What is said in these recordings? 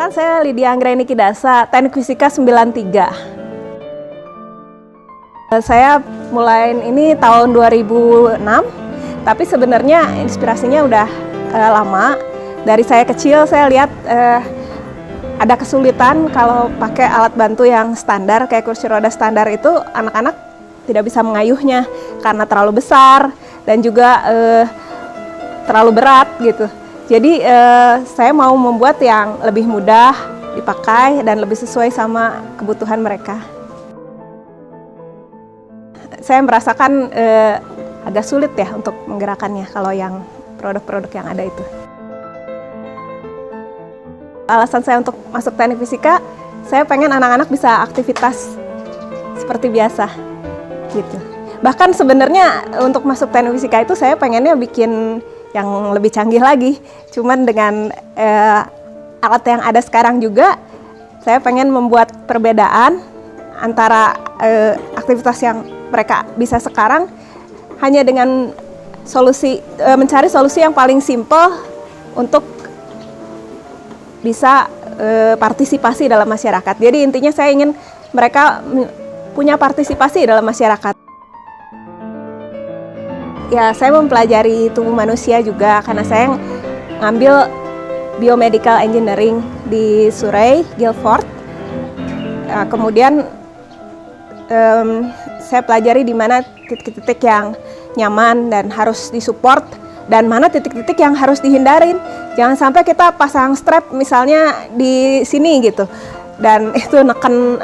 Perkenalkan, saya Lydia Anggraini Kidasa, Teknik Fisika 93. Saya mulai ini tahun 2006, tapi sebenarnya inspirasinya udah lama. Dari saya kecil saya lihat ada kesulitan kalau pakai alat bantu yang standar, kayak kursi roda standar itu anak-anak tidak bisa mengayuhnya karena terlalu besar dan juga terlalu berat gitu. Jadi saya mau membuat yang lebih mudah dipakai dan lebih sesuai sama kebutuhan mereka. Saya merasakan agak sulit ya untuk menggerakkannya kalau yang produk-produk yang ada itu. Alasan saya untuk masuk teknik fisika, saya pengen anak-anak bisa aktivitas seperti biasa gitu. Bahkan sebenarnya untuk masuk teknik fisika itu saya pengennya bikin yang lebih canggih lagi. Cuman dengan alat yang ada sekarang juga, saya pengen membuat perbedaan antara aktivitas yang mereka bisa sekarang hanya dengan mencari solusi yang paling simpel untuk bisa partisipasi dalam masyarakat. Jadi intinya saya ingin mereka punya partisipasi dalam masyarakat. Ya, saya mempelajari tubuh manusia juga karena saya ngambil biomedical engineering di Surrey, Guildford. Kemudian saya pelajari di mana titik-titik yang nyaman dan harus disupport dan mana titik-titik yang harus dihindarin. Jangan sampai kita pasang strap misalnya di sini gitu dan itu neken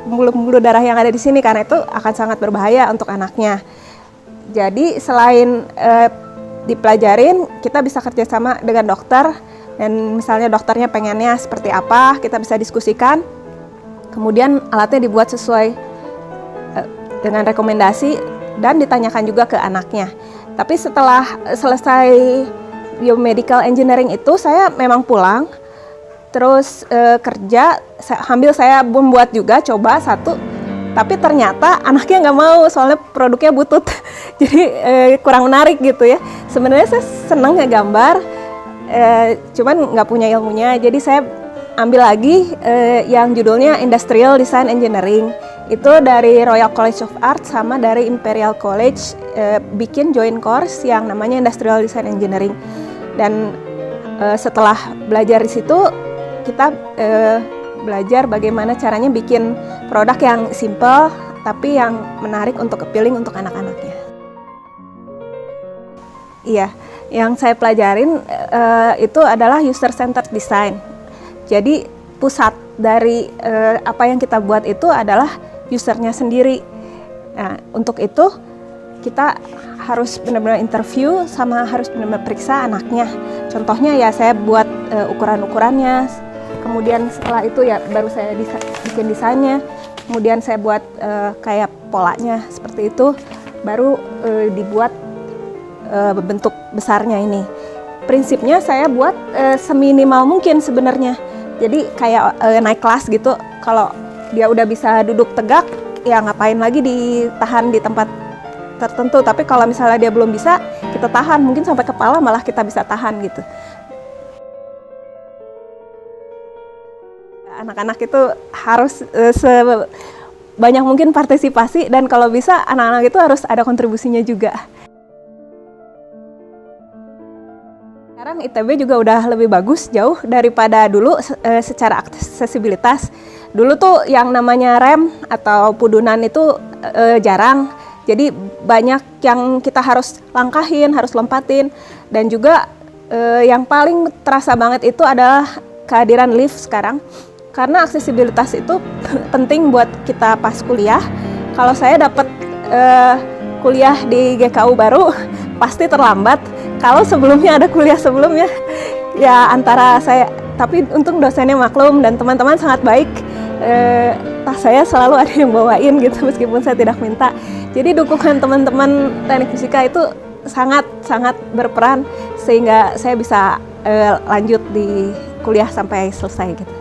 pembuluh darah yang ada di sini, karena itu akan sangat berbahaya untuk anaknya. Jadi selain dipelajarin, kita bisa kerjasama dengan dokter dan misalnya dokternya pengennya seperti apa, kita bisa diskusikan. Kemudian alatnya dibuat sesuai dengan rekomendasi dan ditanyakan juga ke anaknya. Tapi setelah selesai biomedical engineering itu, saya memang pulang, terus kerja, saya membuat juga, coba satu. Tapi ternyata anaknya nggak mau, soalnya produknya butut, jadi kurang menarik gitu ya. Sebenarnya saya senang ngegambar, cuman nggak punya ilmunya, jadi saya ambil lagi yang judulnya Industrial Design Engineering. Itu dari Royal College of Art sama dari Imperial College bikin joint course yang namanya Industrial Design Engineering. Dan setelah belajar di situ, kita belajar bagaimana caranya bikin produk yang simple tapi yang menarik untuk appealing untuk anak-anaknya. Iya, yang saya pelajarin itu adalah user-centered design. Jadi pusat dari apa yang kita buat itu adalah usernya sendiri. Nah, untuk itu kita harus benar-benar interview sama harus benar-benar periksa anaknya. Contohnya ya saya buat ukuran-ukurannya. Kemudian setelah itu ya baru saya bikin desainnya, kemudian saya buat kayak polanya seperti itu, baru dibuat bentuk besarnya ini. Prinsipnya saya buat seminimal mungkin sebenarnya, jadi kayak naik kelas gitu. Kalau dia udah bisa duduk tegak, ya ngapain lagi ditahan di tempat tertentu. Tapi kalau misalnya dia belum bisa, kita tahan, mungkin sampai kepala malah kita bisa tahan gitu. Anak-anak itu harus sebanyak mungkin partisipasi, dan kalau bisa anak-anak itu harus ada kontribusinya juga. Sekarang ITB juga udah lebih bagus jauh daripada dulu secara aksesibilitas. Dulu tuh yang namanya rem atau pudunan itu jarang, jadi banyak yang kita harus langkahin, harus lompatin, dan juga yang paling terasa banget itu adalah kehadiran lift sekarang. Karena aksesibilitas itu penting buat kita pas kuliah. Kalau saya dapat kuliah di GKU baru, pasti terlambat. Kalau sebelumnya ada kuliah sebelumnya, ya antara saya, tapi untung dosennya maklum dan teman-teman sangat baik. Tas saya selalu ada yang bawain gitu meskipun saya tidak minta. Jadi dukungan teman-teman teknik fisika itu sangat berperan sehingga saya bisa lanjut di kuliah sampai selesai gitu.